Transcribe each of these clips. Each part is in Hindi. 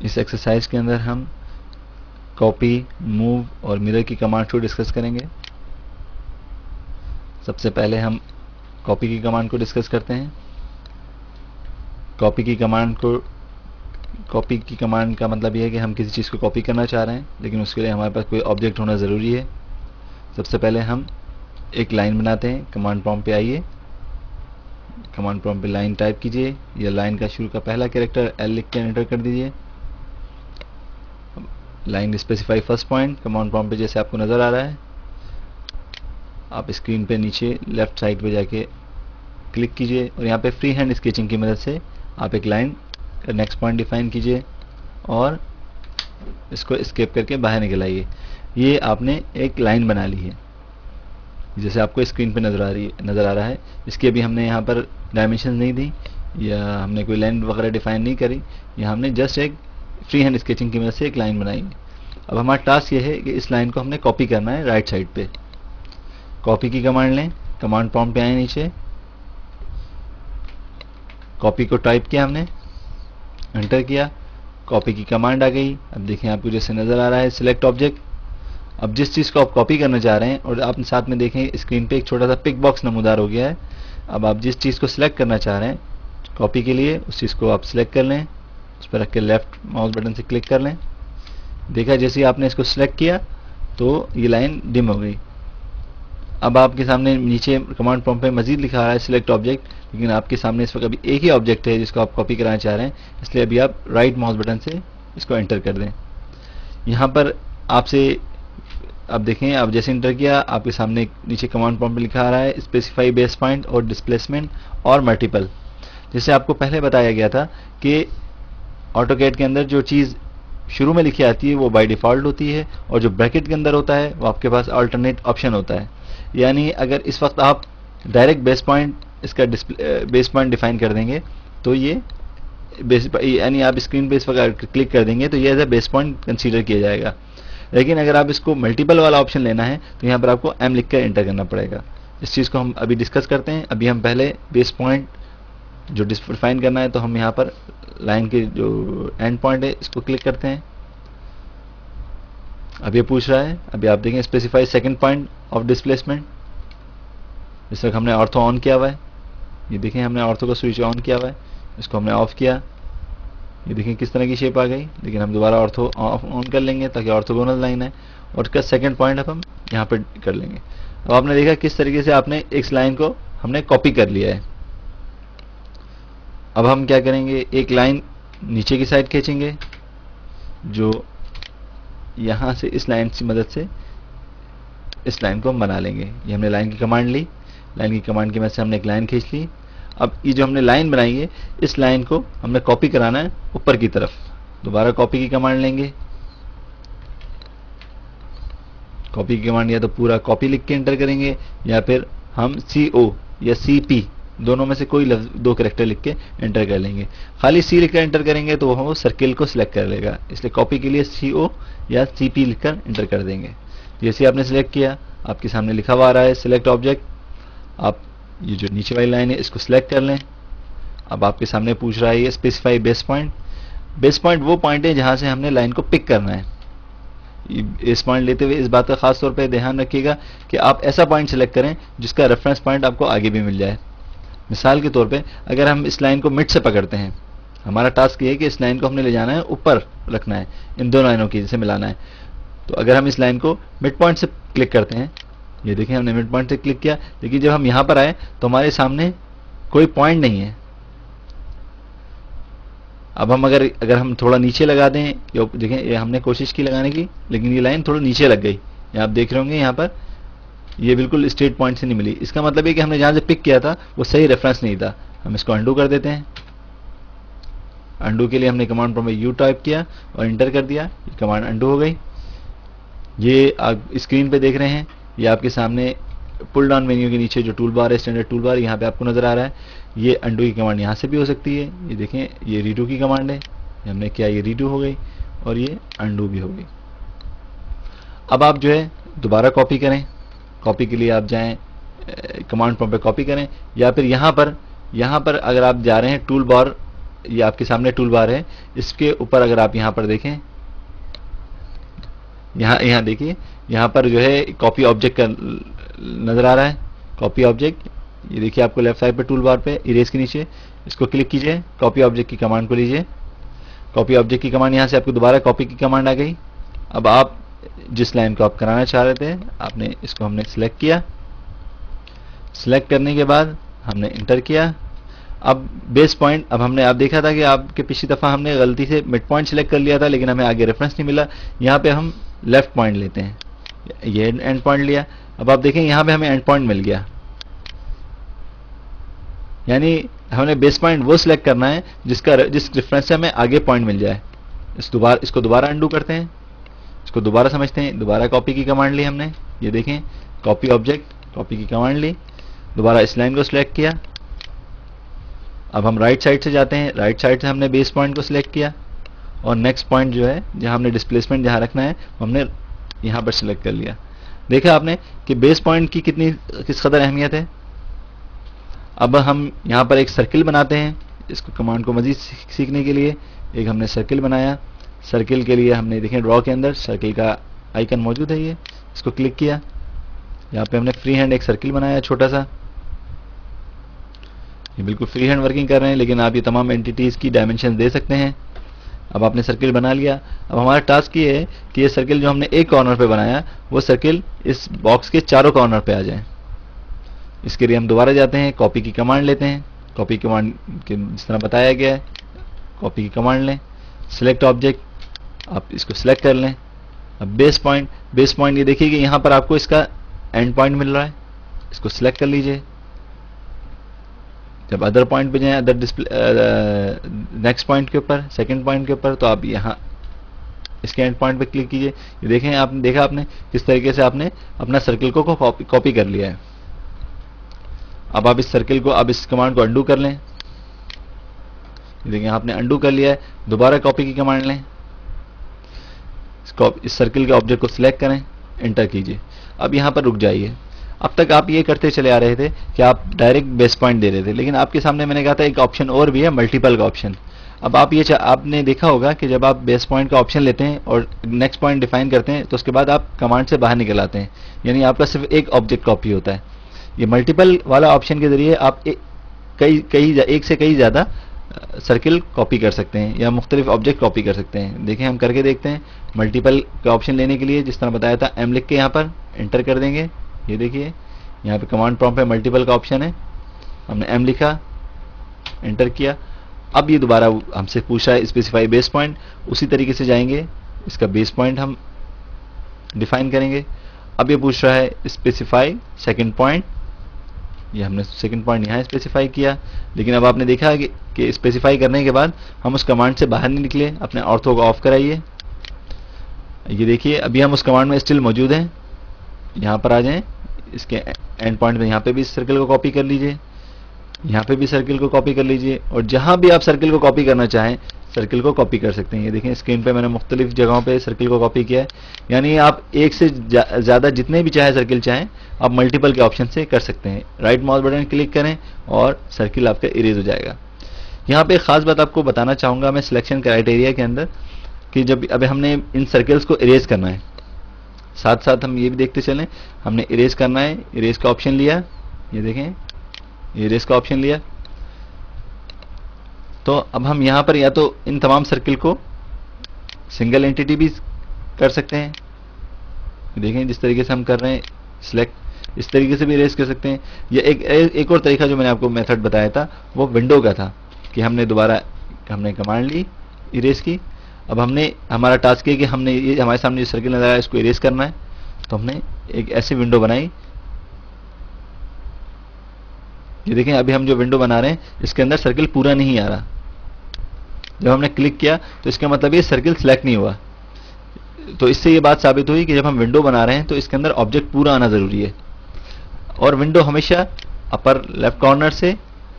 इस एक्सरसाइज के अंदर हम कॉपी, मूव और मिरर की कमांड को डिस्कस करेंगे। सबसे पहले हम कॉपी की कमांड को डिस्कस करते हैं। कॉपी की कमांड का मतलब यह है कि हम किसी चीज़ को कॉपी करना चाह रहे हैं, लेकिन उसके लिए हमारे पास कोई ऑब्जेक्ट होना ज़रूरी है। सबसे पहले हम एक लाइन बनाते हैं। कमांड प्रॉम्प्ट पे आइए, कमांड प्रॉम्प्ट पे लाइन टाइप कीजिए, या लाइन का शुरू का पहला कैरेक्टर L लिख के एंटर कर दीजिए। Line specify first point command prompt पे जैसे आपको नज़र आ रहा है। आप स्क्रीन पे नीचे लेफ्ट साइड पे जाके क्लिक कीजिए और यहाँ पे फ्री हैंड स्केचिंग की मदद से आप एक लाइन का नेक्स्ट पॉइंट डिफाइन कीजिए और इसको स्केप करके बाहर निकल आइए। ये आपने एक लाइन बना ली है, जैसे आपको स्क्रीन पे नज़र आ रहा है। इसकी अभी हमने यहाँ पर डायमेंशन नहीं दी या हमने कोई लाइन वगैरह डिफाइन नहीं करी, या हमने जस्ट एक फ्री हैंड स्केचिंग की मदद से एक लाइन बनाई। अब हमारा टास्क ये है कि इस लाइन को हमने कॉपी करना है राइट साइड पे। कॉपी की कमांड लें, कमांड प्रॉम्प्ट पे आए, नीचे कॉपी को टाइप किया, हमने एंटर किया, कॉपी की कमांड आ गई। अब देखें आपको जैसे नज़र आ रहा है सिलेक्ट ऑब्जेक्ट। अब जिस चीज़ को आप कॉपी करना चाह रहे हैं, और आप साथ में देखें स्क्रीन पे एक छोटा सा पिक बॉक्स नमूदार हो गया है। अब आप जिस चीज़ को सिलेक्ट करना चाह रहे हैं कॉपी के लिए, उस चीज़ को आप सिलेक्ट कर लें, उस पर रख के लेफ्ट माउस बटन से क्लिक कर लें। देखा जैसे ही आपने इसको सिलेक्ट किया तो ये लाइन डिम हो गई। अब आपके सामने नीचे कमांड प्रॉम्प्ट पे मजीद लिखा रहा है सिलेक्ट ऑब्जेक्ट, लेकिन आपके सामने इस वक्त अभी एक ही ऑब्जेक्ट है जिसको आप कॉपी कराना चाह रहे हैं, इसलिए अभी आप राइट माउस बटन से इसको एंटर कर दें। यहाँ पर आपसे अब देखें, आप जैसे एंटर किया आपके सामने नीचे कमांड प्रॉम्प्ट पे लिखा आ रहा है स्पेसिफाई बेस पॉइंट और डिस्प्लेसमेंट और मल्टीपल। जैसे आपको पहले बताया गया था कि ऑटोकैड के अंदर जो चीज़ शुरू में लिखी आती है वो बाय डिफ़ॉल्ट होती है, और जो ब्रैकेट के अंदर होता है वो आपके पास अल्टरनेट ऑप्शन होता है। यानी अगर इस वक्त आप डायरेक्ट बेस पॉइंट इसका बेस पॉइंट डिफाइन कर देंगे तो ये यानी आप स्क्रीन पे इस वक्त क्लिक कर देंगे तो ये as a base point consider किया जाएगा। लेकिन अगर आप इसको मल्टीपल वाला ऑप्शन लेना है तो यहाँ पर आपको M लिख कर एंटर करना पड़ेगा। इस चीज़ को हम अभी डिस्कस करते हैं। अभी हम पहले बेस पॉइंट जो डिफाइन करना है, तो हम यहाँ पर लाइन के जो एंड पॉइंट है इसको क्लिक करते हैं। अब ये पूछ रहा है, अभी आप देखें specify second point of displacement. इस वक्त हमने ऑर्थो ऑन किया हुआ है, ये देखें हमने ऑर्थो का स्विच ऑन किया हुआ है, इसको हमने ऑफ किया, ये देखें किस तरह की शेप आ गई। लेकिन हम दोबारा ऑर्थो ऑन कर लेंगे ताकि ऑर्थोगोनल लाइन है, और इसका सेकंड पॉइंट अब हम यहाँ पर कर लेंगे। अब आपने देखा किस तरीके से आपने इस लाइन को हमने कॉपी कर लिया है। अब हम क्या करेंगे, एक लाइन नीचे की साइड खींचेंगे जो यहाँ से इस लाइन की मदद से इस लाइन को हम बना लेंगे। ये हमने लाइन की कमांड ली, लाइन की कमांड की मदद से हमने एक लाइन खींच ली। अब ये जो हमने लाइन बनाई है इस लाइन को हमने कॉपी कराना है ऊपर की तरफ। दोबारा कॉपी की कमांड लेंगे, कॉपी की कमांड या तो पूरा कॉपी लिख के एंटर करेंगे, या फिर हम CO या CP दोनों में से कोई लफ्ज दो कैरेक्टर लिख के एंटर कर लेंगे। खाली C लिखकर एंटर करेंगे तो वो सर्किल को सिलेक्ट कर लेगा, इसलिए कॉपी के लिए CO या CP लिखकर एंटर कर देंगे। जैसे आपने सिलेक्ट किया आपके सामने लिखा हुआ आ रहा है सिलेक्ट ऑब्जेक्ट। आप ये जो नीचे वाली लाइन है इसको सिलेक्ट कर लें। अब आपके सामने पूछ रहा है ये specify base point. Base point वो पॉइंट है जहां से हमने लाइन को पिक करना है। इस पॉइंट लेते हुए इस बात का खास तौर पे ध्यान रखिएगा कि आप ऐसा पॉइंट सेलेक्ट करें जिसका रेफरेंस पॉइंट आपको आगे भी मिल जाए। मिसाल के तौर पे अगर हम इस लाइन को मिड से पकड़ते हैं, हमारा टास्क ये है कि इस लाइन को हमने ले जाना है ऊपर रखना है, इन दो लाइनों की जैसे मिलाना है। तो अगर हम इस लाइन को मिड पॉइंट से क्लिक करते हैं, ये देखें हमने मिड पॉइंट से क्लिक किया, लेकिन जब हम यहाँ पर आए तो हमारे सामने कोई पॉइंट नहीं है। अब हम अगर हम थोड़ा नीचे लगा दें, देखें ये हमने कोशिश की लगाने की, लेकिन ये लाइन थोड़ा नीचे लग गई। ये आप देख रहे होंगे यहाँ पर ये बिल्कुल स्ट्रेट पॉइंट से नहीं मिली। इसका मतलब है कि हमने जहाँ से पिक किया था वो सही रेफरेंस नहीं था। हम इसको अंडू कर देते हैं। अंडू के लिए हमने कमांड प्रॉम्प्ट में U टाइप किया और इंटर कर दिया, ये कमांड अंडू हो गई। ये आप स्क्रीन पे देख रहे हैं, ये आपके सामने पुल डाउन मेन्यू के नीचे जो टूल बार है, स्टैंडर्ड टूल बार, यहाँ पे आपको नजर आ रहा है। ये अंडू की कमांड यहाँ से भी हो सकती है। ये देखें ये रीडू की कमांड है, हमने किया ये रीडू हो गई और ये अंडू भी हो गई। अब आप जो है दोबारा कॉपी करें। कॉपी के लिए आप जाएं कमांड प्रॉम्प्ट पे कॉपी करें, या फिर यहाँ पर अगर आप जा रहे हैं टूल बार ये आपके सामने टूल बार है, इसके ऊपर अगर आप यहाँ पर देखें, यहाँ देखिए, यहाँ पर जो है कॉपी ऑब्जेक्ट का नजर आ रहा है, कॉपी ऑब्जेक्ट। ये देखिए आपको लेफ्ट साइड पे टूल बार पे इरेज के नीचे इसको क्लिक कीजिए, कॉपी ऑब्जेक्ट की कमांड को लीजिए। कॉपी ऑब्जेक्ट की कमांड, यहाँ से आपको दोबारा कॉपी की कमांड आ गई। अब आप जिस लाइन को आप कराना चाह रहे थे, आपने इसको हमने सिलेक्ट किया। सिलेक्ट करने के बाद हमने इंटर किया। अब बेस पॉइंट, अब हमने आप देखा था कि आपके पिछली दफा हमने गलती से मिड पॉइंट सिलेक्ट कर लिया था, लेकिन हमें आगे रेफरेंस नहीं मिला। यहाँ पे हम लेफ्ट पॉइंट लेते हैं, ये एंड पॉइंट लिया। अब आप देखें यहाँ पे हमें एंड पॉइंट मिल गया, यानी हमने बेस पॉइंट वो सिलेक्ट करना है जिस रेफरेंस से हमें आगे पॉइंट मिल जाए। इसको दोबारा अंडू करते हैं, इसको दोबारा समझते हैं। दोबारा कॉपी की कमांड ली हमने, ये देखें कॉपी ऑब्जेक्ट, कॉपी की कमांड ली, दोबारा इस लाइन को सिलेक्ट किया। अब हम राइट साइड से जाते हैं, राइट साइड से हमने बेस पॉइंट को सिलेक्ट किया और नेक्स्ट पॉइंट जो है जहां हमने डिस्प्लेसमेंट जहां रखना है हमने यहां पर सिलेक्ट कर लिया। देखा आपने कि बेस पॉइंट की किस कदर अहमियत है। अब हम यहां पर एक सर्किल बनाते हैं, इसको कमांड को मजीद सीखने के लिए एक हमने सर्किल बनाया। सर्किल के लिए हमने देखें ड्रॉ के अंदर सर्किल का आइकन मौजूद है, ये इसको क्लिक किया। यहाँ पे हमने फ्री हैंड एक सर्किल बनाया छोटा सा, ये बिल्कुल फ्री हैंड वर्किंग कर रहे हैं, लेकिन आप ये तमाम एंटिटीज की डायमेंशन दे सकते हैं। अब आपने सर्किल बना लिया। अब हमारा टास्क ये है कि ये सर्किल जो हमने एक कॉर्नर पे बनाया वो सर्किल इस बॉक्स के चारों कॉर्नर पे आ जाए। इसके लिए हम दोबारा जाते हैं, कॉपी की कमांड लेते हैं, कॉपी कमांड के जिस तरह बताया गया है कॉपी की कमांड लें, सिलेक्ट ऑब्जेक्ट, आप इसको सिलेक्ट कर लें। अब बेस पॉइंट ये देखिए कि यहाँ पर आपको इसका एंड पॉइंट मिल रहा है, इसको सिलेक्ट कर लीजिए। जब अदर पॉइंट पे जाएं, अदर डिस्प्ले नेक्स्ट पॉइंट के ऊपर, सेकंड पॉइंट के ऊपर, तो आप यहाँ इसके एंड पॉइंट पे क्लिक कीजिए। ये देखें, आपने देखा आपने किस तरीके से आपने अपना सर्किल को कॉपी कर लिया है। अब आप इस सर्किल को, अब इस कमांड को अंडू कर लें। देखिए आपने अंडू कर लिया है। दोबारा कॉपी की कमांड लें, इस सर्किल के ऑब्जेक्ट को सिलेक्ट करें, एंटर कीजिए। अब यहाँ पर रुक जाइए। अब तक आप ये करते चले आ रहे थे कि आप डायरेक्ट बेस पॉइंट दे रहे थे, लेकिन आपके सामने मैंने कहा था एक ऑप्शन और भी है, मल्टीपल का ऑप्शन। अब आप आपने देखा होगा कि जब आप बेस पॉइंट का ऑप्शन लेते हैं और नेक्स्ट पॉइंट डिफाइन करते हैं, तो उसके बाद आप कमांड से बाहर निकल आते हैं, यानी आपका सिर्फ एक ऑब्जेक्ट कॉपी होता है। ये मल्टीपल वाला ऑप्शन के जरिए आप एक से कई ज़्यादा सर्किल कॉपी कर सकते हैं या मुख्तलिफ ऑब्जेक्ट कॉपी कर सकते हैं। देखें, हम करके देखते हैं। मल्टीपल का ऑप्शन लेने के लिए जिस तरह बताया था, एम लिख के यहाँ पर एंटर कर देंगे। ये देखिए यहाँ पे कमांड प्रॉम्प्ट पे मल्टीपल का ऑप्शन है, हमने एम लिखा, एंटर किया। अब ये दोबारा हमसे पूछा है स्पेसिफाई बेस पॉइंट, उसी तरीके से जाएंगे, इसका बेस पॉइंट हम डिफाइन करेंगे। अब ये पूछ रहा है स्पेसिफाई सेकंड पॉइंट, ये हमने सेकंड पॉइंट यहाँ स्पेसिफाई किया, लेकिन अब आपने देखा कि स्पेसिफाई करने के बाद हम उस कमांड से बाहर नहीं निकले। अपने ऑर्थो को ऑफ कराइए। ये देखिए अभी हम उस कमांड में स्टिल मौजूद हैं। यहाँ पर आ जाएं, इसके एंड पॉइंट में यहाँ पे भी इस सर्किल को कॉपी कर लीजिए, यहाँ पे भी सर्किल को कॉपी कर लीजिए, और जहां भी आप सर्किल को कॉपी करना चाहें सर्किल को कॉपी कर सकते हैं। ये देखें स्क्रीन पे मैंने मुख्तलिफ जगहों पे सर्किल को कॉपी किया है, यानी आप एक से ज़्यादा जितने भी चाहे सर्किल चाहें आप मल्टीपल के ऑप्शन से कर सकते हैं। राइट माउस बटन क्लिक करें और सर्किल आपका इरेज हो जाएगा। यहाँ पे एक खास बात आपको बताना चाहूँगा मैं सिलेक्शन क्राइटेरिया के अंदर, कि जब अब हमने इन सर्किल्स को इरेज करना है, साथ साथ हम ये भी देखते चलें, हमने इरेज करना है, इरेज का ऑप्शन लिया, ये देखें इरेज का ऑप्शन लिया, तो अब हम यहाँ पर या तो इन तमाम सर्किल को सिंगल एंटिटी भी कर सकते हैं, देखें जिस तरीके से हम कर रहे हैं सिलेक्ट, इस तरीके से भी इरेज कर सकते हैं। या एक और तरीका जो मैंने आपको मेथड बताया था वो विंडो का था, कि हमने दोबारा हमने कमांड ली इरेज की। अब हमने हमारा टास्क है कि हमने ये हमारे सामने जो सर्किल नजर आया इसको इरेज करना है, तो हमने एक ऐसी विंडो बनाई। ये देखें अभी हम जो विंडो बना रहे हैं इसके अंदर सर्किल पूरा नहीं आ रहा। जब हमने क्लिक किया तो इसका मतलब ये सर्किल सिलेक्ट नहीं हुआ। तो इससे ये बात साबित हुई कि जब हम विंडो बना रहे हैं तो इसके अंदर ऑब्जेक्ट पूरा आना जरूरी है, और विंडो हमेशा अपर लेफ्ट कॉर्नर से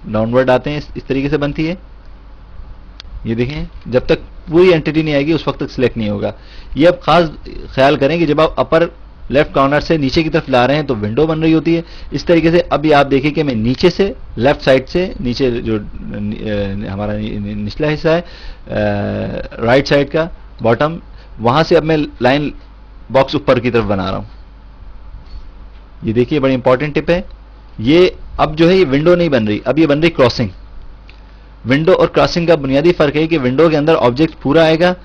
डाउनवर्ड आते हैं, इस तरीके से बनती है। ये देखें जब तक पूरी एंटिटी नहीं आएगी उस वक्त तक सिलेक्ट नहीं होगा। ये अब खास ख्याल करें कि जब आप अपर लेफ्ट कॉर्नर से नीचे की तरफ ला रहे हैं तो विंडो बन रही होती है। इस तरीके से अभी आप देखिए कि मैं नीचे से लेफ्ट साइड से नीचे जो हमारा निचला हिस्सा है राइट साइड का बॉटम, वहां से अब मैं लाइन बॉक्स ऊपर की तरफ बना रहा हूं। ये देखिए बड़ी इंपॉर्टेंट टिप है। ये अब जो है ये विंडो नहीं बन रही, अब ये बन रही क्रॉसिंग। विंडो और क्रॉसिंग का बुनियादी फर्क है कि विंडो के अंदर ऑब्जेक्ट पूरा आएगा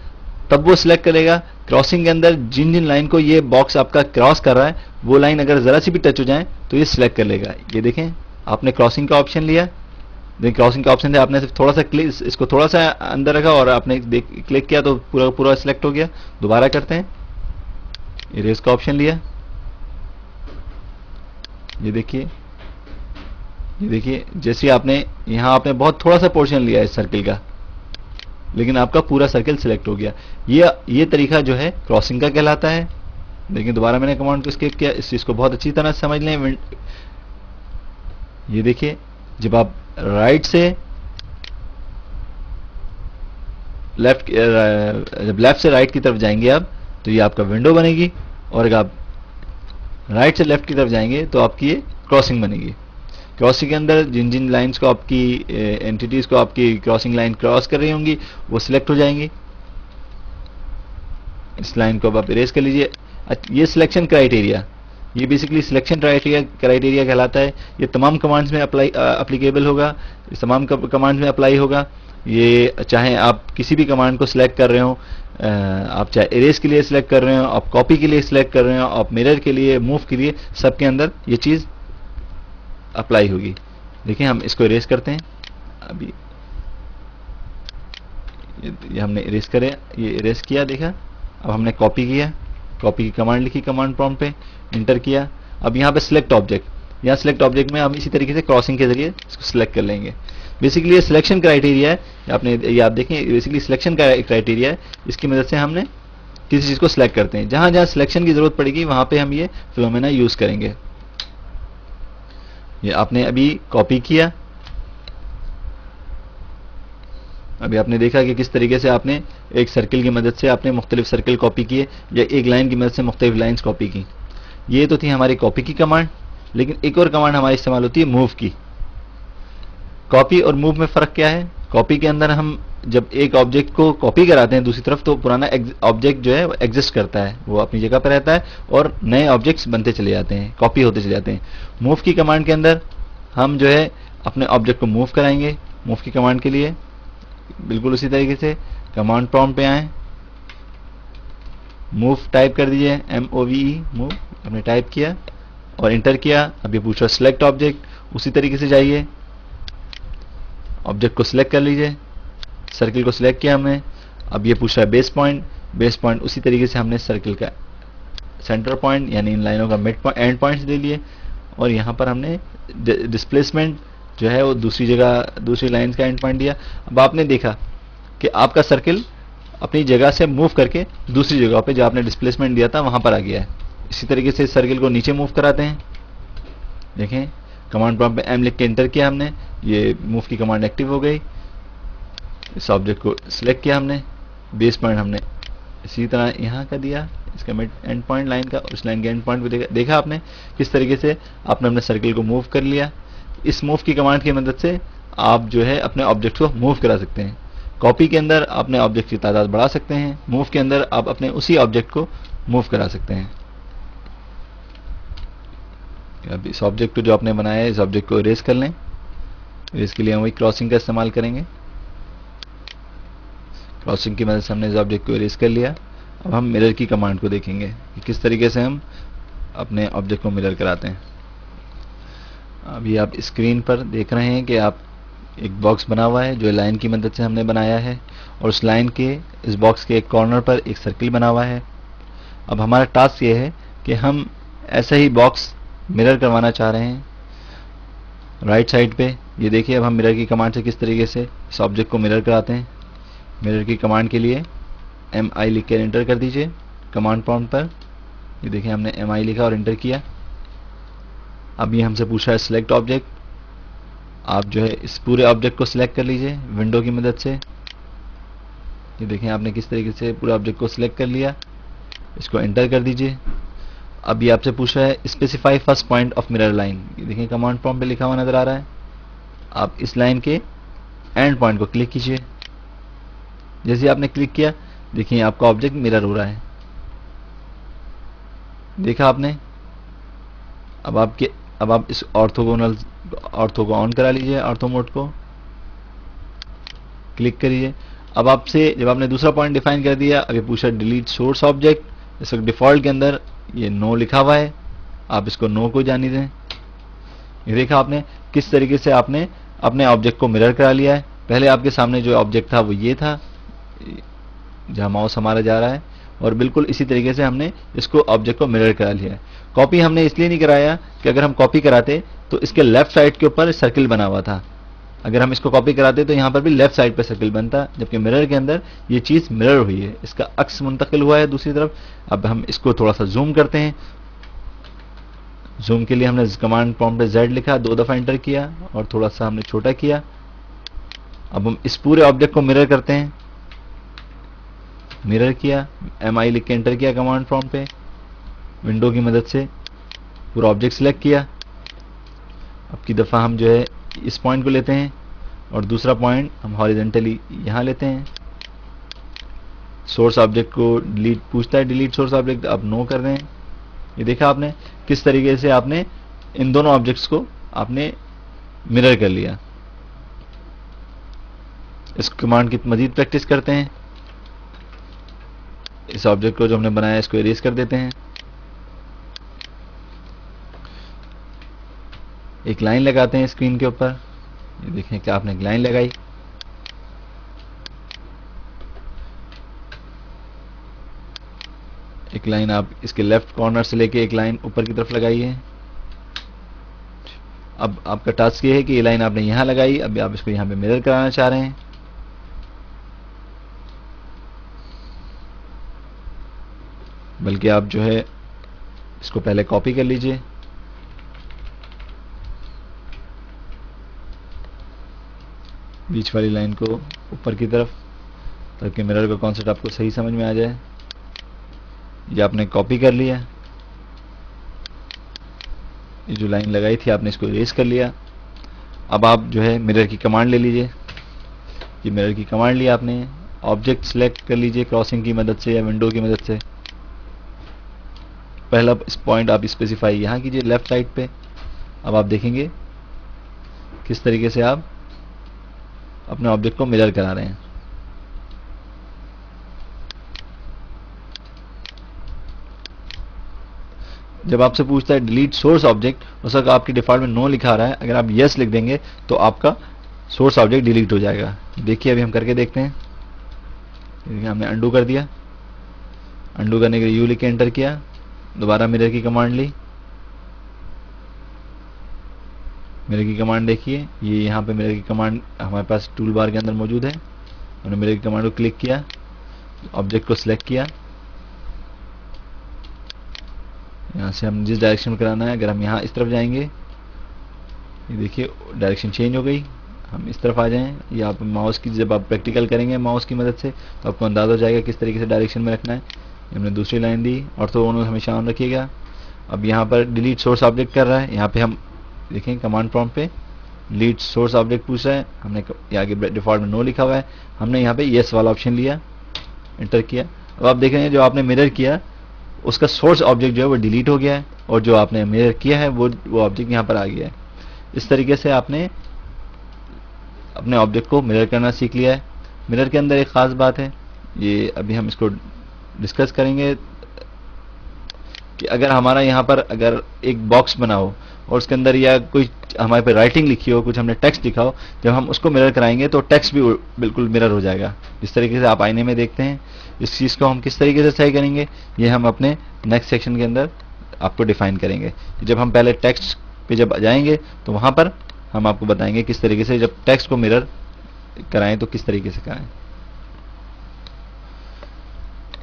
तब वो सिलेक्ट करेगा। क्रॉसिंग के अंदर जिन जिन लाइन को ये बॉक्स आपका क्रॉस कर रहा है वो लाइन अगर जरा सी भी टच हो जाए तो ये सिलेक्ट कर लेगा। ये देखें आपने क्रॉसिंग का ऑप्शन लिया, देखिए क्रॉसिंग का ऑप्शन है, आपने सिर्फ थोड़ा सा क्लिक, इसको थोड़ा सा अंदर रखा और आपने क्लिक किया तो पूरा पूरा सिलेक्ट हो गया। दोबारा करते हैं, इरेज का ऑप्शन लिया, ये देखिए जैसे आपने यहां आपने बहुत थोड़ा सा पोर्शन लिया है इस सर्किल का, लेकिन आपका पूरा सर्किल सिलेक्ट हो गया। ये तरीका जो है क्रॉसिंग का कहलाता है। लेकिन दोबारा मैंने कमांड को स्किप किया, इस चीज को बहुत अच्छी तरह समझ लें। ये देखिए जब आप राइट से लेफ्ट, जब लेफ्ट से राइट की तरफ जाएंगे आप तो ये आपका विंडो बनेगी, और अगर आप राइट से लेफ्ट की तरफ जाएंगे तो आपकी ये क्रॉसिंग बनेगी। क्रॉसिंग के अंदर जिन जिन लाइंस को आपकी एंटिटीज को आपकी क्रॉसिंग लाइन क्रॉस कर रही होंगी वो सिलेक्ट हो जाएंगी। इस लाइन को अब आप इरेज कर लीजिए। ये सिलेक्शन क्राइटेरिया, ये बेसिकली सिलेक्शन क्राइटेरिया कहलाता है। ये तमाम कमांड्स में अप्लीकेबल होगा, इस तमाम कमांड्स में अप्लाई होगा। ये चाहे आप किसी भी कमांड को सिलेक्ट कर रहे हो, आप चाहे इरेज के लिए सिलेक्ट कर रहे हो, आप कॉपी के लिए सिलेक्ट कर रहे हो, आप मिरर के लिए, मूव के लिए, सबके अंदर ये चीज अप्लाई होगी। देखिए हम इसको इरेज करते हैं। अभी ये हमने इरेज करे, ये इरेज किया, देखा। अब हमने कॉपी किया, कॉपी की कमांड लिखी कमांड प्रॉम्प्ट पे, इंटर किया। अब यहाँ पे सिलेक्ट ऑब्जेक्ट, यहाँ सिलेक्ट ऑब्जेक्ट में हम इसी तरीके से क्रॉसिंग के जरिए इसको सिलेक्ट कर लेंगे। बेसिकली ये सिलेक्शन क्राइटेरिया है, आपने ये आप देखें बेसिकली सिलेक्शन का क्राइटेरिया है। इसकी मदद से हमने किसी चीज को सिलेक्ट करते हैं, जहां जहां सिलेक्शन की जरूरत पड़ेगी वहां पे हम ये फिनोमेना यूज करेंगे। ये आपने अभी कॉपी किया, अभी आपने देखा कि किस तरीके से आपने एक सर्किल की मदद से आपने मुख्तलिफ सर्किल कॉपी किए, या एक लाइन की मदद से मुख्तलिफ लाइंस कॉपी की। ये तो थी हमारी कॉपी की कमांड। लेकिन एक और कमांड हमारी इस्तेमाल होती है मूव की। कॉपी और मूव में फर्क क्या है? कॉपी के अंदर हम जब एक ऑब्जेक्ट को कॉपी कराते हैं दूसरी तरफ तो पुराना ऑब्जेक्ट जो है वो एग्जिस्ट करता है, वो अपनी जगह पर रहता है और नए ऑब्जेक्ट्स बनते चले जाते हैं, कॉपी होते चले जाते हैं। मूव की कमांड के अंदर हम जो है अपने ऑब्जेक्ट को मूव कराएंगे। मूव की कमांड के लिए बिल्कुल उसी तरीके से कमांड प्रॉम्प्ट पे आए, मूव टाइप कर दीजिए, MOVE मूव हमने टाइप किया और इंटर किया। अब ये पूछ रहा सिलेक्ट ऑब्जेक्ट, उसी तरीके से जाइए, ऑब्जेक्ट को सिलेक्ट कर लीजिए, सर्किल को सिलेक्ट किया हमने। अब ये पूछ रहा है बेस पॉइंट, बेस पॉइंट उसी तरीके से हमने सर्किल का सेंटर पॉइंट यानी इन लाइनों का मिड एंड पॉइंट्स ले लिए, और यहाँ पर हमने डिस्प्लेसमेंट जो है वो दूसरी जगह दूसरी लाइन का एंड पॉइंट दिया। अब आपने देखा कि आपका सर्किल अपनी जगह से मूव करके दूसरी जगह पे जो आपने डिस्प्लेसमेंट दिया था वहां पर आ गया है। इसी तरीके से सर्किल को नीचे मूव कराते हैं। देखें कमांड प्रॉम्प्ट पे M लिख के एंटर किया हमने, ये मूव की कमांड एक्टिव हो गई। इस ऑब्जेक्ट को सिलेक्ट किया हमने, बेस पॉइंट हमने इसी तरह यहाँ का दिया, इसका मिड एंड पॉइंट लाइन का, उस लाइन के एंड पॉइंट को देखा आपने किस तरीके से आपने अपने सर्किल को मूव कर लिया। इस मूव की कमांड की मदद से आप जो है अपने ऑब्जेक्ट को मूव करा सकते हैं। कॉपी के अंदर अपने ऑब्जेक्ट की तादाद बढ़ा सकते हैं, मूव के अंदर आप अपने उसी ऑब्जेक्ट को मूव करा सकते हैं। अब इस ऑब्जेक्ट को जो आपने बनाया है इस ऑब्जेक्ट को इरेज कर लें। इरेज के लिए हम वही क्रॉसिंग का इस्तेमाल करेंगे। क्रॉसिंग की मदद से हमने इस ऑब्जेक्ट को इरेज कर लिया। अब हम मिरर की कमांड को देखेंगे कि किस तरीके से हम अपने ऑब्जेक्ट को मिरर कराते हैं। अभी आप स्क्रीन पर देख रहे हैं कि आप एक बॉक्स बना हुआ है जो लाइन की मदद से हमने बनाया है, और उस लाइन के इस बॉक्स के एक कॉर्नर पर एक सर्किल बना हुआ है। अब हमारा टास्क ये है कि हम ऐसा ही बॉक्स मिरर करवाना चाह रहे हैं राइट साइड पे। ये देखिए अब हम मिरर की कमांड से किस तरीके से इस ऑब्जेक्ट को मिरर कराते हैं। मिरर की कमांड के लिए MI लिख कर एंटर कर दीजिए कमांड प्रॉम्प्ट पर। ये देखिए हमने MI लिखा और एंटर किया। अब ये हमसे पूछा है सिलेक्ट ऑब्जेक्ट। आप जो है इस पूरे ऑब्जेक्ट को सिलेक्ट कर लीजिए विंडो की मदद से। ये देखें आपने किस तरीके से पूरे ऑब्जेक्ट को सिलेक्ट कर लिया, इसको एंटर कर दीजिए। अब ये आपसे पूछ रहा है specify first point of mirror line. देखिए कमांड प्रॉम्प्ट पे लिखा हुआ नजर आ रहा है। आप इस लाइन के एंड पॉइंट को क्लिक कीजिए। जैसे आपने क्लिक किया, देखिए आपका ऑब्जेक्ट मिरर हो रहा है। देखा आपने। अब आप इस ऑर्थो को ऑन करा लीजिए, ऑर्थो मोड को क्लिक करिए। अब आपसे जब आपने दूसरा पॉइंट डिफाइन कर दिया, अब ये पूछा डिलीट सोर्स ऑब्जेक्ट। इस डिफॉल्ट के अंदर ये नो लिखा हुआ है, आप इसको नो को जाने दें। ये देखा आपने किस तरीके से आपने अपने ऑब्जेक्ट को मिरर करा लिया है। पहले आपके सामने जो ऑब्जेक्ट था वो ये था, जहां माउस हमारा जा रहा है, और बिल्कुल इसी तरीके से हमने इसको ऑब्जेक्ट को मिरर करा लिया है। कॉपी हमने इसलिए नहीं कराया कि अगर हम कॉपी कराते तो इसके लेफ्ट साइड के ऊपर सर्किल बना हुआ था। अगर हम इसको कॉपी कराते तो यहां पर भी लेफ्ट साइड पर सर्किल बनता, जबकि मिरर के अंदर ये चीज मिरर हुई है, इसका अक्स मुंतकिल हुआ है दूसरी तरफ। अब हम इसको थोड़ा सा जूम करते हैं। जूम के लिए हमने कमांड प्रॉम्प्ट पे Z लिखा, 2 दफा एंटर किया और थोड़ा सा हमने छोटा किया। अब हम इस पूरे ऑब्जेक्ट को मिरर करते हैं। मिरर किया, MI लिख के एंटर किया कमांड प्रॉम्प्ट पे, विंडो की मदद से पूरा ऑब्जेक्ट सिलेक्ट किया। अब की दफा हम जो है इस पॉइंट को लेते हैं और दूसरा पॉइंट हम हॉरिजॉन्टली यहां लेते हैं। सोर्स ऑब्जेक्ट को डिलीट पूछता है, डिलीट सोर्स ऑब्जेक्ट, अब नो कर रहे हैं। ये देखा आपने किस तरीके से आपने इन दोनों ऑब्जेक्ट्स को आपने मिरर कर लिया। इस कमांड की मजीद प्रैक्टिस करते हैं। इस ऑब्जेक्ट को जो हमने बनाया इसको इरेज कर देते हैं। एक लाइन लगाते हैं स्क्रीन के ऊपर। ये देखें कि आपने एक लाइन लगाई। एक लाइन आप इसके लेफ्ट कॉर्नर से लेके एक लाइन ऊपर की तरफ लगाई है। अब आपका टास्क ये है कि ये लाइन आपने यहां लगाई, अब आप इसको यहां पे मिरर कराना चाह रहे हैं। बल्कि आप जो है इसको पहले कॉपी कर लीजिए। बीच वाली लाइन को ऊपर की तरफ, ताकि मिरर का कॉन्सेप्ट आपको सही समझ में आ जाए। ये आपने कॉपी कर लिया। ये जो लाइन लगाई थी आपने इसको इरेज कर लिया। अब आप जो है मिरर की कमांड ले लीजिए। ये मिरर की कमांड लिया आपने, ऑब्जेक्ट सिलेक्ट कर लीजिए क्रॉसिंग की मदद से या विंडो की मदद से। पहला इस पॉइंट आप स्पेसिफाई यहां कीजिए लेफ्ट साइड पे। अब आप देखेंगे किस तरीके से आप अपने ऑब्जेक्ट को मिरर करा रहे हैं। जब आपसे पूछता है डिलीट सोर्स ऑब्जेक्ट, उस वक्त आपकी डिफॉल्ट में नो लिखा रहा है। अगर आप यस लिख देंगे तो आपका सोर्स ऑब्जेक्ट डिलीट हो जाएगा। देखिए अभी हम करके देखते हैं। देखिए हमने अंडू कर दिया। अंडू करने के लिए यू लिख के एंटर किया, दोबारा मिरर की कमांड ली। मिरर की कमांड देखिए, ये यहाँ पे मिरर की कमांड हमारे पास टूल बार के अंदर मौजूद है। हमने मिरर की कमांड को क्लिक किया, ऑब्जेक्ट को सिलेक्ट किया। यहाँ से हम जिस डायरेक्शन में कराना है, अगर हम यहाँ इस तरफ जाएंगे, ये देखिए डायरेक्शन चेंज हो गई। हम इस तरफ आ जाएं, या आप माउस की जब आप प्रैक्टिकल करेंगे माउस की मदद से तो आपको अंदाजा हो जाएगा किस तरीके से डायरेक्शन में रखना है। हमने दूसरी लाइन दी, ऑर्थोगोनल हमेशा ऑन रखिएगा। अब यहाँ पर डिलीट सोर्स ऑब्जेक्ट कर रहा है। यहाँ पे हम देखें कमांड प्रॉम्प्ट पे डिलीट सोर्स ऑब्जेक्ट पूछ रहा है। हमने आगे डिफॉल्ट में नो लिखा हुआ है, हमने यहाँ पे येस वाला ऑप्शन लिया, एंटर किया। अब आप देख रहे हैं जो आपने मिरर किया उसका सोर्स ऑब्जेक्ट जो है वो डिलीट हो गया है, और जो आपने मिरर किया है वो ऑब्जेक्ट यहाँ पर आ गया है। इस तरीके से आपने अपने ऑब्जेक्ट को मिरर करना सीख लिया है। मिरर के अंदर एक खास बात है, ये अभी हम इसको डिस्कस करेंगे कि अगर हमारा यहाँ पर अगर एक बॉक्स बना हो और उसके अंदर या कोई हमारे पे राइटिंग लिखी हो, कुछ हमने टेक्स्ट लिखा हो, जब हम उसको मिरर कराएंगे तो टेक्स्ट भी बिल्कुल मिरर हो जाएगा। इस तरीके से आप आईने में देखते हैं। इस चीज़ को हम किस तरीके से सही करेंगे ये हम अपने नेक्स्ट सेक्शन के अंदर आपको डिफाइन करेंगे। जब हम पहले टेक्स्ट पे जब जाएंगे तो वहां पर हम आपको बताएंगे किस तरीके से जब टेक्स्ट को मिरर कराएं तो किस तरीके से कराएं।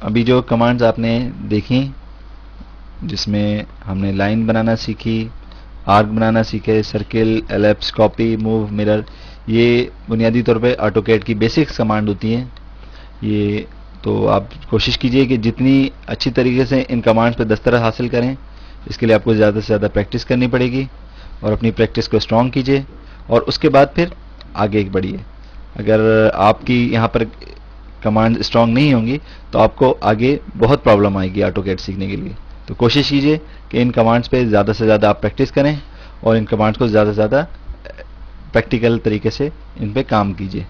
अभी जो कमांड्स आपने देखी जिसमें हमने लाइन बनाना सीखी, आर्क बनाना सीखे, circle, ellipse, copy, move, mirror, ये बुनियादी तौर पे ऑटोकैड की बेसिक्स कमांड होती हैं। ये तो आप कोशिश कीजिए कि जितनी अच्छी तरीके से इन कमांड्स पे दस्तरस हासिल करें इसके लिए आपको ज़्यादा से ज़्यादा प्रैक्टिस करनी पड़ेगी और अपनी प्रैक्टिस को स्ट्रॉन्ग कीजिए और उसके बाद फिर आगे बढ़िए। अगर आपकी यहाँ पर कमांड स्ट्रॉन्ग नहीं होंगी तो आपको आगे बहुत प्रॉब्लम आएगी ऑटोकैड सीखने के लिए। तो कोशिश कीजिए कि इन कमांड्स पे ज़्यादा से ज़्यादा आप प्रैक्टिस करें और इन कमांड्स को ज़्यादा से ज़्यादा प्रैक्टिकल तरीके से इन पे काम कीजिए।